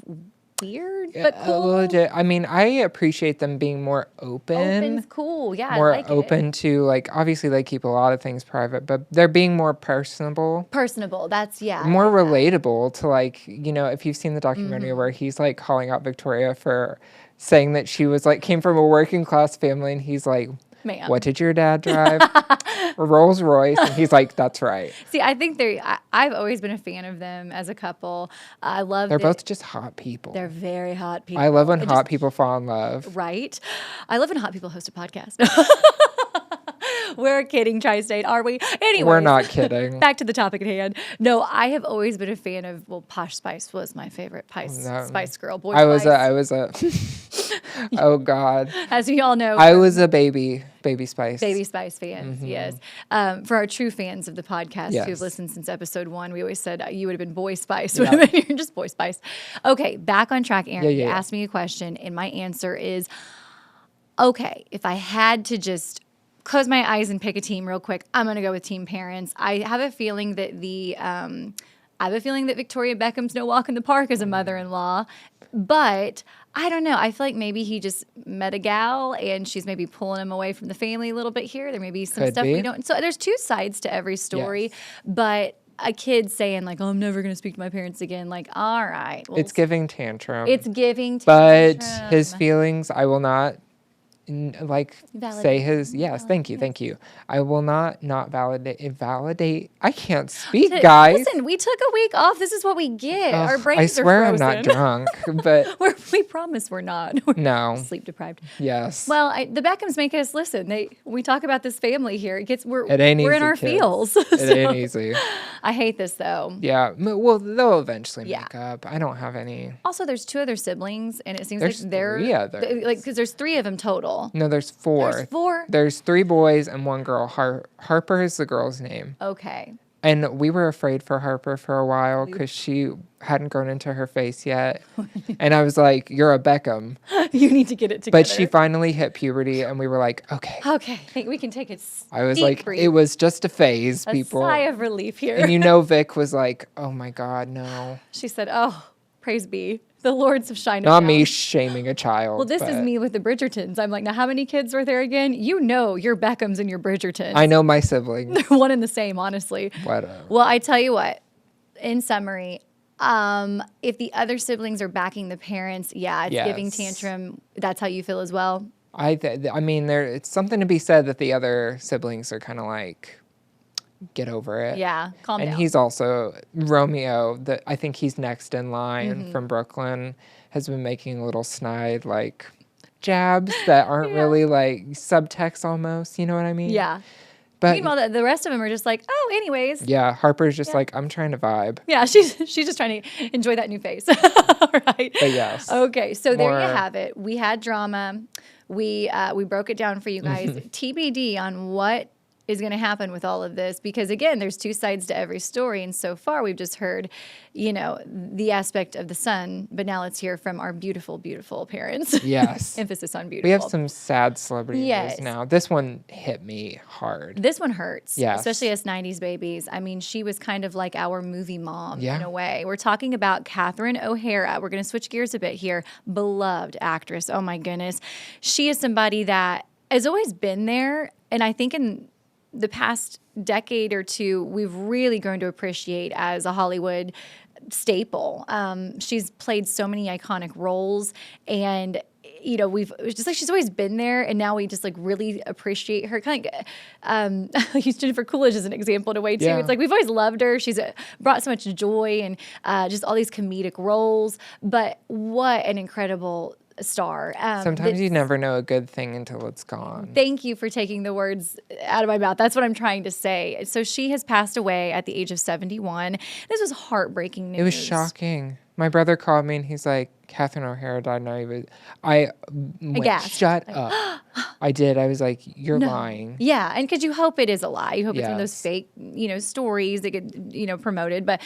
A: weird, but cool.
B: I mean, I appreciate them being more open.
A: Open's cool, yeah.
B: More
A: I like
B: open to, like, obviously they keep a lot of things private, but they're being more personable.
A: That's,
B: more relatable to, like, if you've seen the documentary where he's, like, calling out Victoria for saying that she was, like, came from a working class family, and he's like,
A: ma'am,
B: what did your dad drive? A Rolls Royce. And he's like, that's right.
A: See, I think I've always been a fan of them as a couple. I love
B: They're both just hot people.
A: They're very hot people.
B: I love when hot people fall in love.
A: Right? I love when hot people host a podcast. We're kidding, Tri-State, are we? Anyway,
B: we're not kidding.
A: Back to the topic at hand. No, I have always been a fan of, Posh Spice was my favorite Spice Girl. Boy
B: I was a oh God.
A: As we all know.
B: I was a Baby Spice.
A: Baby Spice fans, yes. For our true fans of the podcast who have listened since episode 1, we always said you would have been Boy Spice. You're just Boy Spice. Okay, back on track, Aaron. You asked me a question, and my answer is, okay, if I had to just close my eyes and pick a team real quick, I'm going to go with Team Parents. I have a feeling that Victoria Beckham's no walk in the park as a mother-in-law, but I don't know. I feel like maybe he just met a gal and she's maybe pulling him away from the family a little bit here. There may be some stuff we don't. So there's two sides to every story, but a kid saying like, "Oh, I'm never going to speak to my parents again." Like, all right,
B: it's giving tantrum.
A: But
B: his feelings, I will not. Say his thank you. I will not validate. I can't speak, guys.
A: Listen, we took a week off. This is what we get. Our brains
B: are frozen. I swear I'm not drunk, but
A: we promise we're not. We're sleep deprived.
B: Yes.
A: Well, the Beckhams make us listen. We talk about this family here. We're
B: in
A: our feels.
B: It ain't easy.
A: I hate this though.
B: Yeah. Well, they'll eventually make up. I don't have any.
A: Also, there's 2 other siblings, and it seems
B: there's
A: like they're
B: 3 others.
A: because there's 3 of them total.
B: No, there's 4.
A: There's 4?
B: There's 3 boys and 1 girl. Harper is the girl's name.
A: Okay.
B: And we were afraid for Harper for a while because she hadn't grown into her face yet. And I was like, you're a Beckham.
A: You need to get it together.
B: But she finally hit puberty, and we were like, okay.
A: Okay, we can take it.
B: I was like, breathe. It was just a phase, people.
A: A sigh of relief here.
B: And Vic was like, oh my God, no.
A: She said, oh, praise be. The Lords have shined.
B: Not me shaming a child.
A: Well, this is me with the Bridgertons. I'm like, now how many kids were there again? Your Beckhams and your Bridgertons.
B: I know my siblings.
A: They're one and the same, honestly.
B: Whatever.
A: Well, I tell you what, in summary, if the other siblings are backing the parents, it's giving tantrum. That's how you feel as well?
B: I mean, it's something to be said that the other siblings are kind of like, get over it.
A: Yeah, calm down.
B: And he's also Romeo. I think he's next in line from Brooklyn. Has been making little snide like jabs that aren't really like subtext almost. You know what I mean?
A: Yeah.
B: But
A: meanwhile, the rest of them are just like, oh, anyways.
B: Yeah, Harper's just like, I'm trying to vibe.
A: Yeah, she's just trying to enjoy that new face. Right.
B: But yes.
A: Okay, so there you have it. We had drama. We broke it down for you guys. TBD on what is going to happen with all of this, because again, there's two sides to every story, and so far we've just heard, the aspect of the son, but now let's hear from our beautiful, beautiful parents.
B: Yes.
A: Emphasis on beautiful.
B: We have some sad celebrity
A: Yes.
B: news now. This one hit me hard.
A: This one hurts,
B: Yes.
A: especially us 90s babies. I mean, she was kind of like our movie mom
B: Yeah.
A: in a way. We're talking about Catherine O'Hara. We're going to switch gears a bit here. Beloved actress. Oh my goodness. She is somebody that has always been there, and I think in the past decade or two, we've really grown to appreciate as a Hollywood staple. She's played so many iconic roles, and we've just like, she's always been there, and now we just like really appreciate her. Kind of, I use Jennifer Coolidge as an example in a way too.
B: Yeah.
A: It's like we've always loved her. She's brought so much joy and just all these comedic roles. But what an incredible star.
B: Sometimes you never know a good thing until it's gone.
A: Thank you for taking the words out of my mouth. That's what I'm trying to say. So she has passed away at the age of 71. This was heartbreaking news.
B: It was shocking. My brother called me and he's like, Catherine O'Hara died. I went,
A: Aghast.
B: Shut up. I did. I was like, you're lying.
A: Yeah, and because you hope it is a lie. You hope it's one of those
B: Yes.
A: fake, stories that get, promoted. But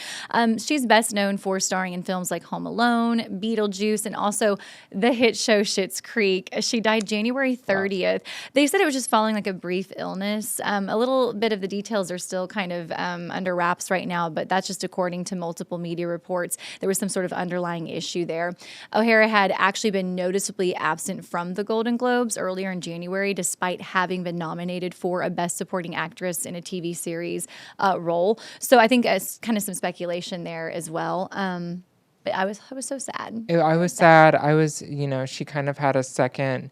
A: she's best known for starring in films like Home Alone, Beetlejuice, and also the hit show Schitt's Creek. She died January 30th. They said it was just following like a brief illness. A little bit of the details are still kind of under wraps right now, but that's just according to multiple media reports. There was some sort of underlying issue there. O'Hara had actually been noticeably absent from the Golden Globes earlier in January, despite having been nominated for a Best Supporting Actress in a TV series role. So I think kind of some speculation there as well. But I was so sad.
B: I was sad. I was, she kind of had a second,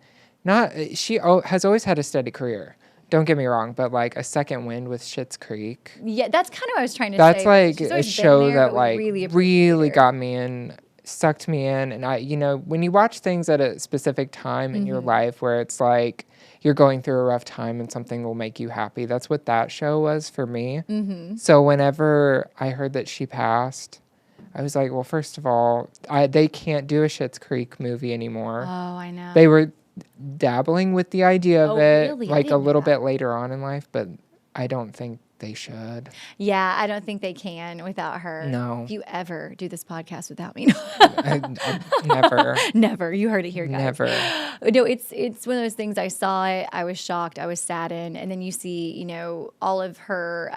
B: she has always had a steady career. Don't get me wrong, but like a second wind with Schitt's Creek.
A: Yeah, that's kind of what I was trying to
B: That's
A: say.
B: like
A: She's
B: a
A: always been
B: show
A: there,
B: that
A: but we
B: like
A: appreciate
B: really
A: her.
B: got me in, sucked me in. And I, when you watch things at a specific time in your life where it's like you're going through a rough time and something will make you happy, that's what that show was for me. So whenever I heard that she passed, I was like, well, first of all, they can't do a Schitt's Creek movie anymore.
A: Oh, I know.
B: They were dabbling with the idea of it
A: really? I
B: like a
A: didn't know
B: little
A: that.
B: bit later on in life, but I don't think they should.
A: Yeah, I don't think they can without her.
B: No.
A: If you ever do this podcast without me.
B: I never.
A: Never. You heard it here, guys.
B: Never.
A: No, it's one of those things. I saw it. I was shocked. I was saddened. And then you see, all of her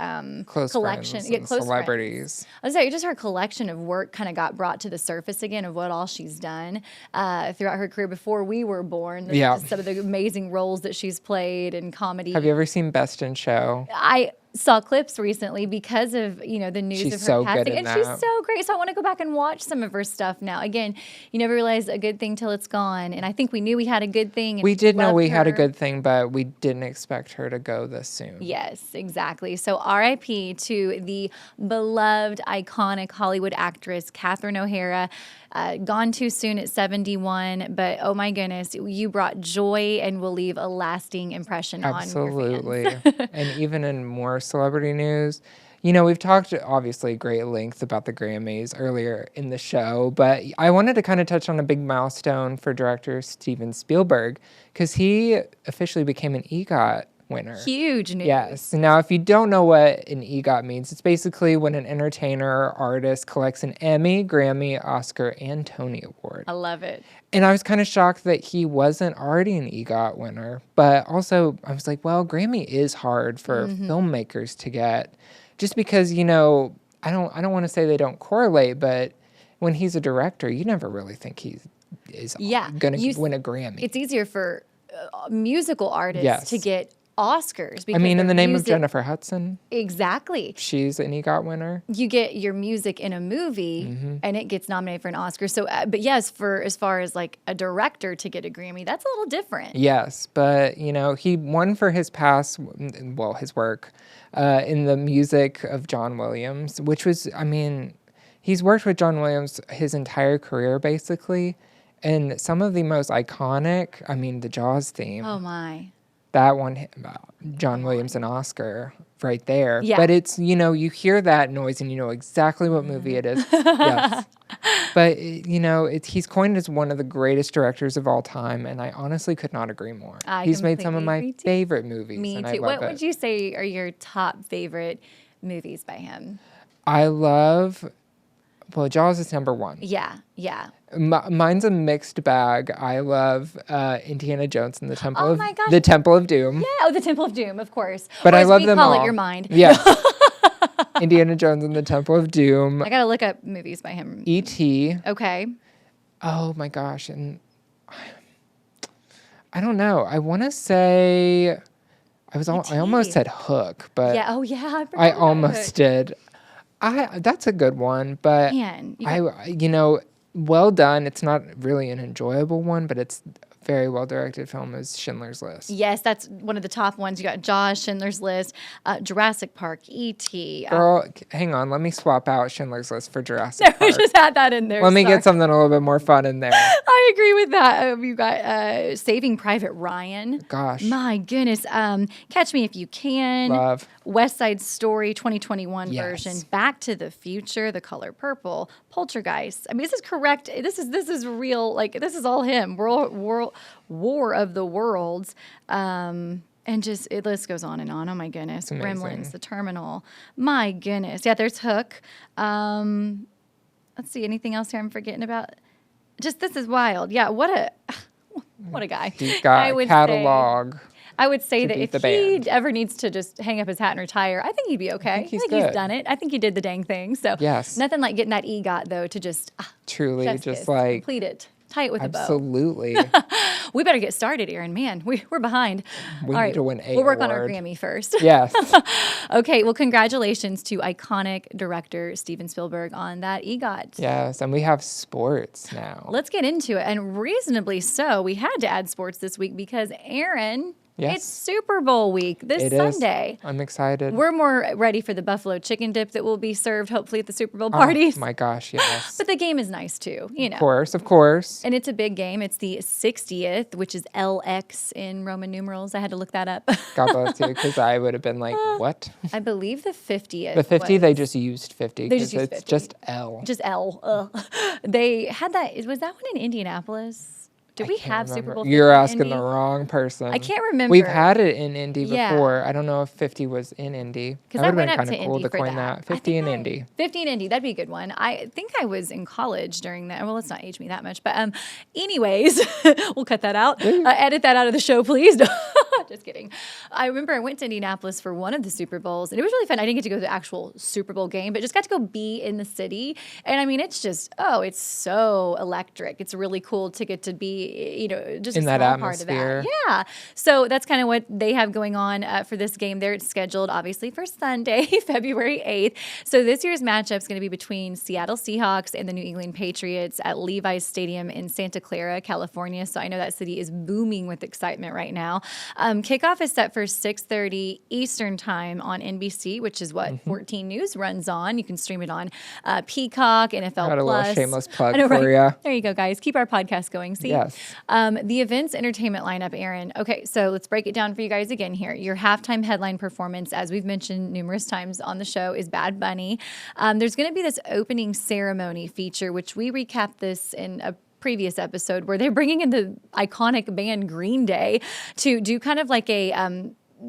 B: Close
A: collection.
B: friends
A: Yeah,
B: and
A: close friends.
B: celebrities.
A: I was saying, just her collection of work kind of got brought to the surface again of what all she's done throughout her career before we were born.
B: Yeah.
A: Just some of the amazing roles that she's played in comedy.
B: Have you ever seen Best in Show?
A: I saw clips recently because of the news
B: She's
A: of her
B: so good
A: passing,
B: in
A: and she's
B: that.
A: so great. So I want to go back and watch some of her stuff now. Again, you never realize a good thing till it's gone, and I think we knew we had a good thing. And
B: We did know
A: loved
B: we had a
A: her.
B: good thing, but we didn't expect her to go this soon.
A: Yes, exactly. So R.I.P. to the beloved, iconic Hollywood actress Catherine O'Hara. Gone too soon at 71, but oh my goodness, you brought joy and will leave a lasting impression on your fans.
B: Absolutely. And even in more celebrity news, we've talked obviously great length about the Grammys earlier in the show, but I wanted to kind of touch on a big milestone for director Steven Spielberg because he officially became an EGOT winner.
A: Huge news.
B: Yes. Now, if you don't know what an EGOT means, it's basically when an entertainer or artist collects an Emmy, Grammy, Oscar, and Tony Award.
A: I love it.
B: And I was kind of shocked that he wasn't already an EGOT winner. But also, I was like, well, Grammy is hard for filmmakers to get. Just because, I don't want to say they don't correlate, but when he's a director, you never really think he is going to win a Grammy.
A: It's easier for musical artists to get Oscars.
B: I mean, in the name of
A: music,
B: Jennifer Hudson,
A: exactly.
B: she's an EGOT winner.
A: You get your music in a movie, and it gets nominated for an Oscar. So, but yes, for as far as like a director to get a Grammy, that's a little different.
B: Yes, but he won for his his work in the music of John Williams, which was, he's worked with John Williams his entire career basically, and some of the most iconic, the Jaws theme.
A: Oh my.
B: that one, John Williams and Oscar right there.
A: Yeah.
B: But it's, you hear that noise and you know exactly what movie it is. Yes. But, he's coined as one of the greatest directors of all time, and I honestly could not agree more. He's made some of my favorite movies.
A: Me
B: and
A: too.
B: I love
A: What would you say are your top favorite movies by him?
B: I love, Jaws is number one.
A: Yeah, yeah.
B: Mine's a mixed bag. I love Indiana Jones and the Temple
A: my gosh.
B: the Temple of Doom.
A: Yeah, the Temple of Doom, of course.
B: But
A: or
B: I
A: as
B: love
A: we
B: them
A: call
B: all.
A: it your mind.
B: Yes. Indiana Jones and the Temple of Doom.
A: I gotta look up movies by him.
B: E.T.
A: Okay.
B: Oh my gosh, and I don't know. I want to say I almost said Hook, but
A: Yeah. Oh yeah. I forgot
B: I
A: about
B: almost
A: Hook.
B: did. That's a good one, but
A: Man,
B: well done. It's not really an enjoyable one, but it's a very well directed film is Schindler's List.
A: Yes, that's one of the top ones. You got Jaws, Schindler's List, Jurassic Park, E.T.
B: Girl, hang on. Let me swap out Schindler's List for Jurassic
A: We
B: Park.
A: just had that in there.
B: Let me
A: Sorry.
B: get something a little bit more fun in there.
A: I agree with that. You got Saving Private Ryan.
B: Gosh.
A: My goodness. Catch Me If You Can.
B: Love.
A: West Side Story 2021
B: Yes.
A: version. Back to the Future, The Color Purple, Poltergeist. I mean, this is correct. This is real. Like, this is all him. War of the Worlds. And just, it list goes on and on. Oh my goodness.
B: amazing.
A: Gremlins, The Terminal. My goodness. Yeah, there's Hook. Let's see, anything else here I'm forgetting about? Just, this is wild. Yeah, what a guy.
B: He's got a catalog.
A: I would say that
B: beat
A: if
B: the
A: he
B: band.
A: ever needs to just hang up his hat and retire, I think he'd be okay. I think he's
B: good.
A: done it. I think he did the dang thing. So
B: Yes.
A: nothing like getting that EGOT though to just
B: Truly,
A: chef's
B: just
A: kiss,
B: like
A: complete it, tie it with a bow.
B: absolutely.
A: We better get started, Aaron. Man, we're behind.
B: We
A: All
B: need to win a
A: We'll work on our
B: award.
A: Grammy first.
B: Yes.
A: Okay. Well, congratulations to iconic director Steven Spielberg on that EGOT.
B: Yes, and we have sports now.
A: Let's get into it, and reasonably so. We had to add sports this week because Aaron.
B: Yes.
A: It's Super Bowl week this
B: It is.
A: Sunday.
B: I'm excited.
A: We're more ready for the buffalo chicken dip that will be served hopefully at the Super Bowl parties.
B: Oh my gosh, yes.
A: But the game is nice too,
B: Of course.
A: And it's a big game. It's the 60th, which is LX in Roman numerals. I had to look that up.
B: God bless you, because I would have been like, what?
A: I believe the 50th.
B: The 50,
A: was
B: they just used 50
A: They just
B: because
A: used
B: it's
A: 50.
B: just L.
A: just L. Ugh. They had that. Was that one in Indianapolis? Did we
B: Can't
A: have
B: remember.
A: Super Bowl 50
B: You're
A: in
B: asking
A: Indy?
B: the wrong person.
A: I can't remember.
B: We've had it in Indy
A: Yeah.
B: before. I don't know if 50 was in Indy.
A: Because
B: That
A: I
B: would have
A: went
B: been
A: up
B: kind
A: to
B: of cool
A: Indy
B: to
A: for
B: coin
A: that.
B: that. 50 in Indy.
A: 50 in Indy, that'd be a good one. I think I was in college during that. Well, let's not age me that much. But anyways, we'll cut that out. Edit that out of the show, please. Just kidding. I remember I went to Indianapolis for one of the Super Bowls, and it was really fun. I didn't get to go to the actual Super Bowl game, but just got to go be in the city. And I mean, it's just, it's so electric. It's really cool to get to be, just
B: In
A: a
B: that
A: small part of
B: atmosphere.
A: that. Yeah. So that's kind of what they have going on for this game. They're scheduled, obviously, for Sunday, February 8th. So this year's matchup is going to be between Seattle Seahawks and the New England Patriots at Levi's Stadium in Santa Clara, California. So I know that city is booming with excitement right now. Kickoff is set for 6:30 Eastern time on NBC, which is what 14 News runs on. You can stream it on Peacock, NFL
B: Got a
A: Plus.
B: little shameless plug
A: I know,
B: for you.
A: There you go, guys. Keep our podcast going. See?
B: Yes.
A: The event's entertainment lineup, Aaron. Okay, so let's break it down for you guys again here. Your halftime headline performance, as we've mentioned numerous times on the show, is Bad Bunny. There's going to be this opening ceremony feature, which we recapped this in a previous episode, where they're bringing in the iconic band Green Day to do kind of like a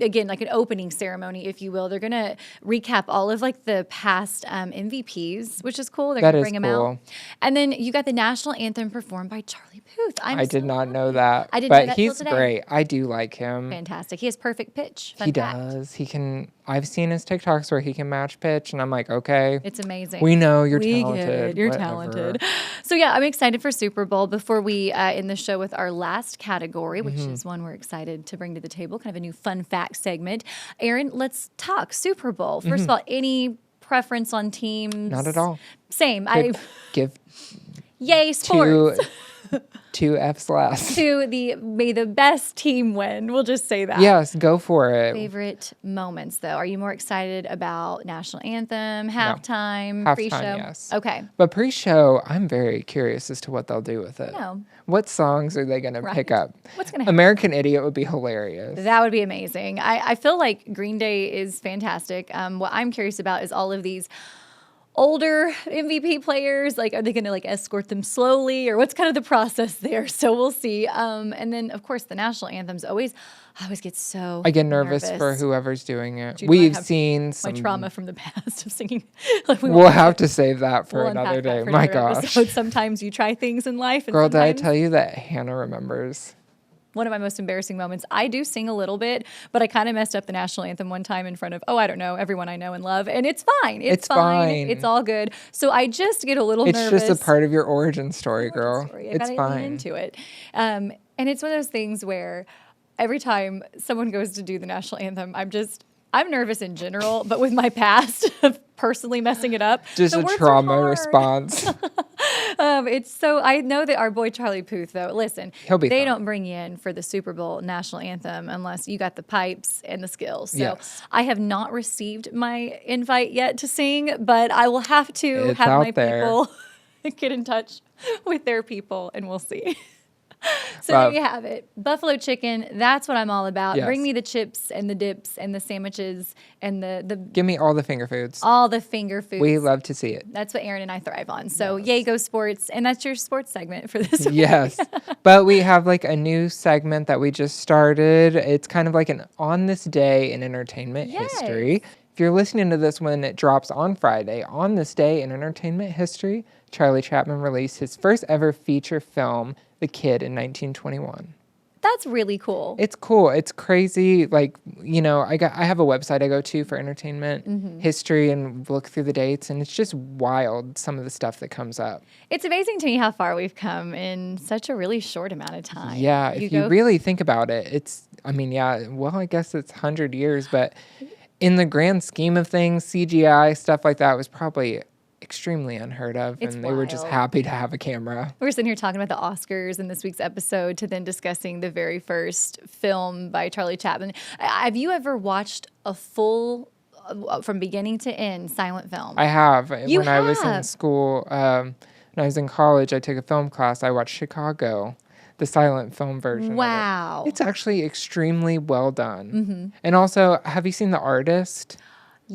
A: again, like an opening ceremony, if you will. They're going to recap all of like the past MVPs, which is cool. They're going to bring them out. And then you got the national anthem performed by Charlie Puth.
B: I did not know that.
A: I didn't know
B: but
A: that till
B: he's
A: today.
B: great. I do like him.
A: Fantastic. He has perfect pitch. Fun
B: He
A: fact.
B: does. He can. I've seen his TikToks where he can match pitch, and I'm like, okay.
A: It's amazing.
B: We know you're
A: We
B: talented.
A: get it. You're
B: whatever.
A: talented. So yeah, I'm excited for Super Bowl. Before we end the show with our last category, which is one we're excited to bring to the table, kind of a new fun fact segment. Aaron, let's talk Super Bowl. First of all, any preference on teams?
B: Not at all.
A: Same.
B: Give
A: Yay, sports.
B: 2 F's less.
A: May the best team win. We'll just say that.
B: Yes, go for it.
A: Favorite moments, though? Are you more excited about national anthem, halftime,
B: Halftime,
A: pre-show?
B: yes.
A: Okay.
B: But pre-show, I'm very curious as to what they'll do with it.
A: No.
B: What songs are they going to pick up?
A: What's going to happen?
B: American Idiot would be hilarious.
A: That would be amazing. I feel like Green Day is fantastic. What I'm curious about is all of these older MVP players. Like, are they going to like escort them slowly, or what's kind of the process there? So we'll see. And then, of course, the national anthems I always get so
B: I get nervous for whoever's doing it.
A: Do you know
B: We've
A: I have
B: seen
A: my
B: some
A: trauma from the past of singing. Like
B: We'll have to save that for
A: we'll
B: another
A: unpack that
B: day.
A: for
B: My
A: another
B: gosh.
A: episode. Sometimes you try things in life. And
B: Girl, did I
A: sometimes
B: tell you that Hannah remembers?
A: one of my most embarrassing moments. I do sing a little bit, but I kind of messed up the national anthem one time in front of, I don't know, everyone I know and love. And it's fine. It's fine. It's all good. So I just get a little nervous.
B: It's just a part of your origin story, girl.
A: I
B: It's
A: gotta
B: fine.
A: lean into it. And it's one of those things where every time someone goes to do the national anthem, I'm nervous in general, but with my past of personally messing it up.
B: Just
A: the
B: a
A: words are
B: trauma
A: hard.
B: response.
A: I know that our boy Charlie Puth, though, listen,
B: He'll be
A: they
B: fine.
A: don't bring you in for the Super Bowl national anthem unless you got the pipes and the skills. So
B: Yes.
A: I have not received my invite yet to sing, but I will have to
B: It's
A: have
B: out
A: my
B: there.
A: people get in touch with their people, and we'll see. So
B: Well,
A: there you have it. Buffalo chicken, that's what I'm all about.
B: Yes.
A: Bring me the chips and the dips and the sandwiches and the
B: Give me all the finger foods.
A: all the finger foods.
B: We love to see it.
A: That's what Aaron and I thrive on. So yay, go sports. And that's your sports segment for this week.
B: Yes. But we have like a new segment that we just started. It's kind of like an on this day in entertainment history. If you're listening to this when it drops on Friday, on this day in entertainment history, Charlie Chaplin released his first ever feature film, The Kid, in 1921.
A: That's really cool.
B: It's cool. It's crazy. Like, I have a website I go to for entertainment history and look through the dates, and it's just wild, some of the stuff that comes up.
A: It's amazing to me how far we've come in such a really short amount of time.
B: Yeah, if you really think about it, I guess it's 100 years, but in the grand scheme of things, CGI, stuff like that was probably extremely unheard of,
A: It's
B: and they were just
A: wild.
B: happy to have a camera.
A: We're sitting here talking about the Oscars in this week's episode to then discussing the very first film by Charlie Chaplin. Have you ever watched a full, from beginning to end, silent film?
B: I have.
A: You
B: when I was in
A: have?
B: school, when I was in college, I took a film class. I watched Chicago, the silent film version.
A: Wow.
B: Of it. It's actually extremely well done. And also, have you seen The Artist?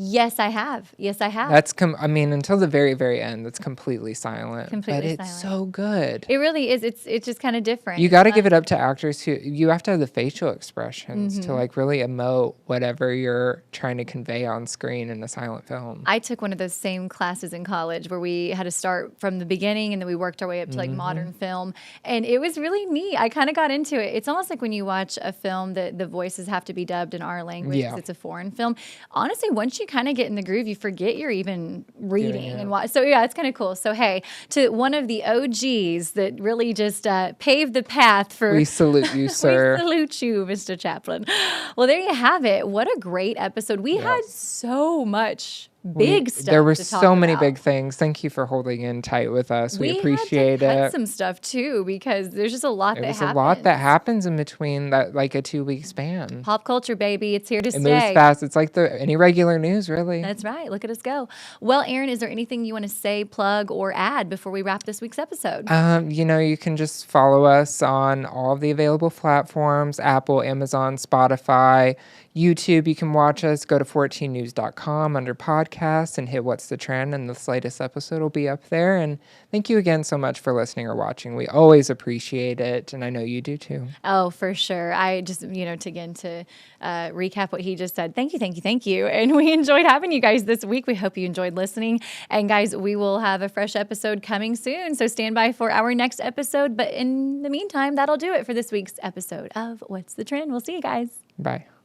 A: Yes, I have.
B: That's until the very, very end, it's completely silent.
A: Completely
B: but it's
A: silent.
B: so good.
A: It really is. It's just kind of different.
B: You got to give it up to actors who you have to have the facial expressions to like really emote whatever you're trying to convey on screen in a silent film.
A: I took one of those same classes in college where we had to start from the beginning and then we worked our way up to like modern film. And it was really neat. I kind of got into it. It's almost like when you watch a film that the voices have to be dubbed in our language because it's a foreign film. Honestly, once you kind of get in the groove, you forget you're even reading and watch. So yeah, it's kind of cool. So hey, to one of the OGs that really just paved the path for.
B: We salute you, sir.
A: We salute you, Mr. Chaplin. Well, there you have it. What a great episode. We had so much big stuff.
B: There were
A: to talk
B: so many
A: about.
B: big things. Thank you for holding in tight with us. We appreciate
A: had to cut
B: it.
A: some stuff too because there's just a lot that
B: There's
A: happens.
B: a lot that happens in between that, like a 2-week span.
A: Pop culture, baby. It's here to
B: It
A: stay.
B: moves fast. It's like any regular news, really.
A: That's right. Look at us go. Well, Aaron, is there anything you want to say, plug, or add before we wrap this week's episode?
B: You can just follow us on all of the available platforms, Apple, Amazon, Spotify, YouTube. You can watch us. Go to 14news.com under podcasts and hit What's the Trend, and this latest episode will be up there. And thank you again so much for listening or watching. We always appreciate it, and I know you do too.
A: Oh, for sure. I just, to recap what he just said, thank you. And we enjoyed having you guys this week. We hope you enjoyed listening. And guys, we will have a fresh episode coming soon. So stand by for our next episode. But in the meantime, that'll do it for this week's episode of What's the Trend. We'll see you guys.
B: Bye.